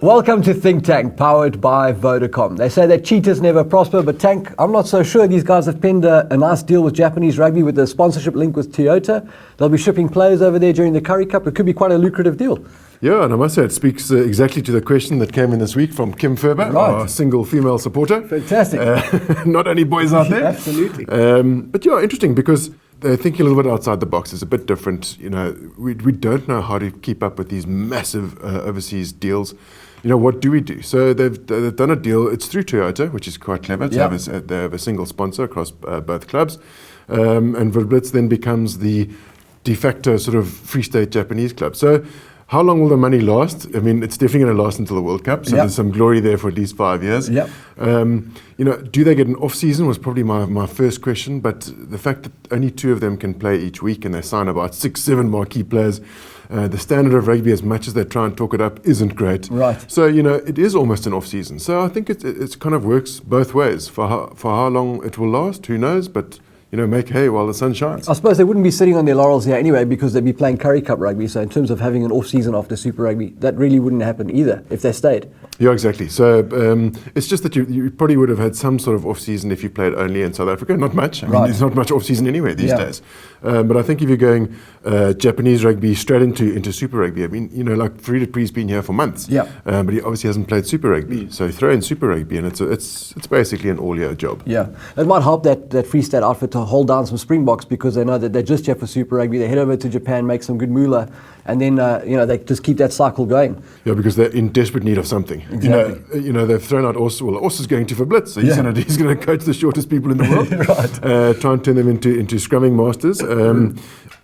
Welcome to Think Tank, powered by Vodacom. They say that cheetahs never prosper, but Tank, I'm not so sure. These guys have penned a nice deal with Japanese Rugby with a sponsorship link with Toyota. They'll be shipping players over there during the Curry Cup. It could be quite a lucrative deal. Yeah, and I must say it speaks exactly to the question that came in this week from Kim Ferber, our single female supporter. Fantastic. Not any boys out there. Absolutely. But yeah, interesting because they're thinking a little bit outside the box. It's a bit different. You know, we don't know how to keep up with these massive overseas deals. You know, what do we do? So they've done a deal. It's through Toyota, which is quite clever. They have a single sponsor across both clubs. And Verblitz then becomes the de facto sort of Free State Japanese club. So how long will the money last? I mean, it's definitely going to last until the World Cup. So there's some glory there for at least 5 years. You know, do they get an off-season was probably my first question. But the fact that only 2 of them can play each week and they sign about 6-7 marquee players, the standard of rugby, as much as they try and talk it up, isn't great. Right. So, you know, it is almost an off-season. So I think it kind of works both ways. For how long it will last, who knows? But, you know, make hay while the sun shines. I suppose they wouldn't be sitting on their laurels here anyway because they'd be playing Curry Cup rugby. So in terms of having an off-season after Super Rugby, that really wouldn't happen either if they stayed. Yeah, exactly. So it's just that you probably would have had some sort of off-season if you played only in South Africa. Not much. I mean, there's not much off-season anyway these days. But I think if you're going Japanese rugby straight into Super Rugby, I mean, you know, like Farid Apri's been here for months. But he obviously hasn't played Super Rugby. So throw in Super Rugby and it's basically an all-year job. Yeah. It might help that Free State outfit to hold down some Springboks because they know that they're just here for Super Rugby. They head over to Japan, make some good moolah, and then, you know, they just keep that cycle going. Yeah, because they're in desperate need of something. Exactly. You know, they've thrown out Os. Well, Os is going to Verblitz, so he's going to coach the shortest people in the world. Try and turn them into scrumming masters.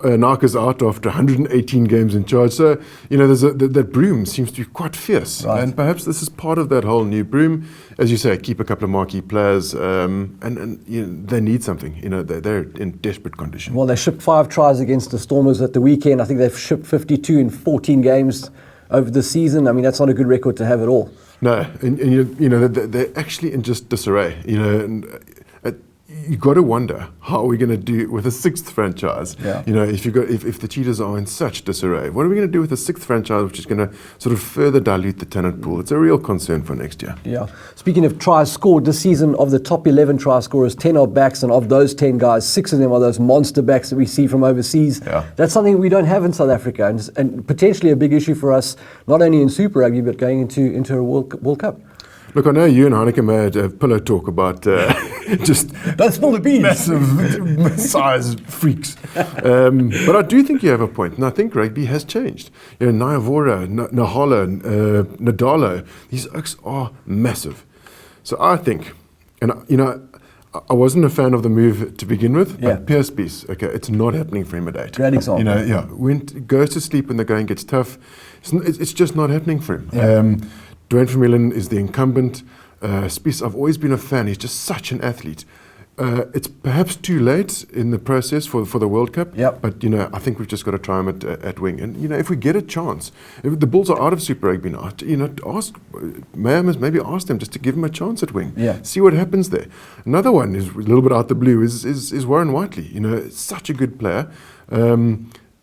Naka's out after 118 games in charge. So, you know, that broom seems to be quite fierce. And perhaps this is part of that whole new broom. As you say, keep a couple of marquee players, and you know, they need something. You know, they're in desperate condition. Well, they shipped 5 tries against the Stormers at the weekend. I think they've shipped 52 in 14 games over the season. I mean, that's not a good record to have at all. No, and you know, they're actually in just disarray. You know, and you got to wonder how are we going to do with a 6th franchise. You know, if the Cheetahs are in such disarray, what are we going to do with a 6th franchise, which is going to sort of further dilute the talent pool? It's a real concern for next year. Yeah. Speaking of tries scored this season, of the top 11 try scorers, 10 are backs, and of those 10 guys, 6 of them are those monster backs that we see from overseas. That's something we don't have in South Africa, and potentially a big issue for us, not only in Super Rugby but going into a World Cup. Look, I know you and Heineke may have pillow talk about just don't spill the beans. Massive size freaks. But I do think you have a point, and I think rugby has changed. You know, Nyavora, Nahala, Nadalo, these oaks are massive. So I think, and you know, I wasn't a fan of the move to begin with, but Pierce Beast, okay, it's not happening for him at 8. Great example. You know, when goes to sleep when the going gets tough, it's just not happening for him. Dwayne Vermeulen is the incumbent. Spies, I've always been a fan. He's just such an athlete. It's perhaps too late in the process for the World Cup. But, you know, I think we've just got to try him at wing. And, you know, if we get a chance, if the Bulls are out of Super Rugby now, you know, maybe ask them just to give him a chance at wing. See what happens there. Another one is a little bit out the blue is Warren Whiteley. You know, such a good player.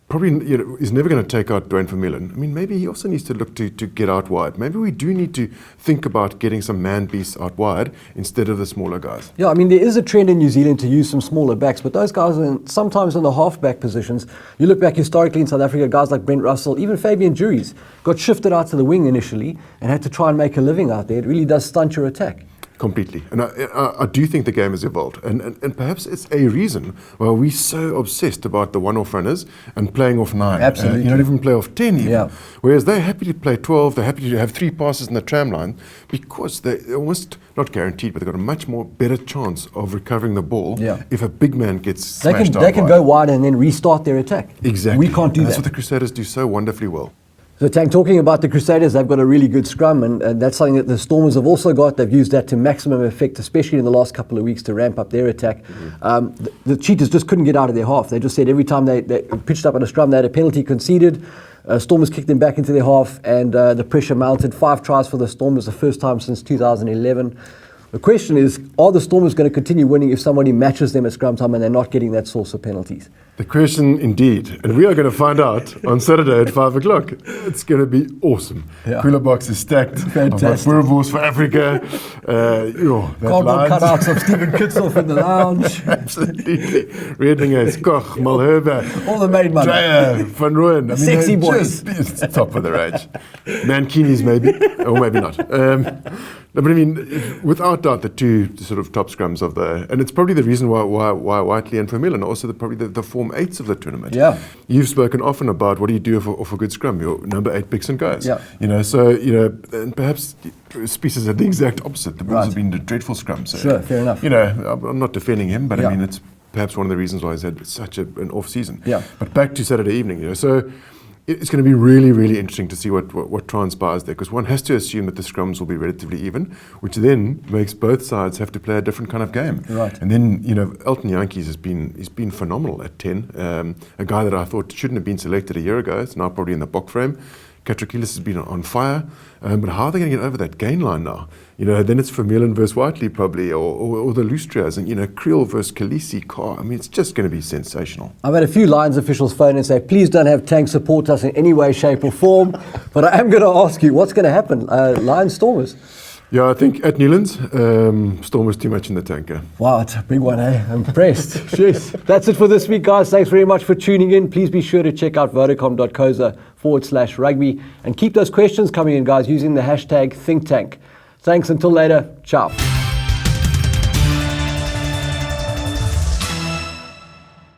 Probably, you know, is never going to take out Dwayne Vermeulen. I mean, maybe he also needs to look to get out wide. Maybe we do need to think about getting some man beasts out wide instead of the smaller guys. Yeah, I mean, there is a trend in New Zealand to use some smaller backs, but those guys are sometimes in the half-back positions. You look back historically in South Africa, guys like Brent Russell, even Fabian Juries, got shifted out to the wing initially and had to try and make a living out there. It really does stunt your attack. Completely. And I do think the game has evolved. And perhaps it's a reason why we're so obsessed about the one-off runners and playing off 9. Absolutely. You don't even play off 10 even. Whereas they're happy to play 12, they're happy to have 3 passes in the tram line because they're almost not guaranteed, but they've got a much more better chance of recovering the ball if a big man gets smashed out. They can go wide and then restart their attack. Exactly. We can't do that. That's what the Crusaders do so wonderfully well. So, Tank, talking about the Crusaders, they've got a really good scrum, and that's something that the Stormers have also got. They've used that to maximum effect, especially in the last couple of weeks, to ramp up their attack. The Cheetahs just couldn't get out of their half. They just said every time they pitched up on a scrum, they had a penalty conceded. Stormers kicked them back into their half, and the pressure mounted. 5 tries for the Stormers, the first time since 2011. The question is, are the Stormers going to continue winning if somebody matches them at scrum time and they're not getting that source of penalties? The question, indeed. And we are going to find out on Saturday at 5 o'clock. It's going to be awesome. Yeah. Cooler box is stacked. Fantastic. Boerewors for Africa. Cardboard cutouts of Stephen Kitzelf in the lounge. Absolutely. Redlingers, Koch, Malherbe. All the main money. Dreyer, Van Rooyen. I mean, Sexy boys. Just top of the range. Mankinis maybe, or maybe not. No, but I mean, without doubt, the two sort of top scrums of and it's probably the reason why Whiteley and Vermeulen are also probably the Form 8s of the tournament. Yeah. You've spoken often about what do you do off a good scrum, your number 8 picks and goes. Yeah. And perhaps Spies are the exact opposite. The Bulls have been a dreadful scrum. So, Sure, fair enough. I'm not defending him, but Yeah. I mean, it's perhaps one of the reasons why he's had such an off season. Yeah. But back to Saturday evening, so it's going to be really, really interesting to see what transpires there, because one has to assume that the scrums will be relatively even, which then makes both sides have to play a different kind of game. Right. And then Elton Yankees he's been phenomenal at 10. A guy that I thought shouldn't have been selected a year ago. It's now probably in the box frame. Katrakilis has been on fire, but how are they going to get over that gain line now? Then it's Vermeulen versus Whiteley probably, or the Lustrias, and Creel versus Khaleesi, Carr. I mean, it's just going to be sensational. I've had a few Lions officials phone and say, please don't have Tank support us in any way, shape or form. But I am going to ask you, what's going to happen? Lions Stormers? Yeah, I think at Newlands, Stormers too much in the tanker. Wow, it's a big one, eh? I'm impressed. Jeez. That's it for this week, guys. Thanks very much for tuning in. Please be sure to check out vodacom.co.za/rugby and keep those questions coming in, guys, using the hashtag ThinkTank. Thanks. Until later. Ciao.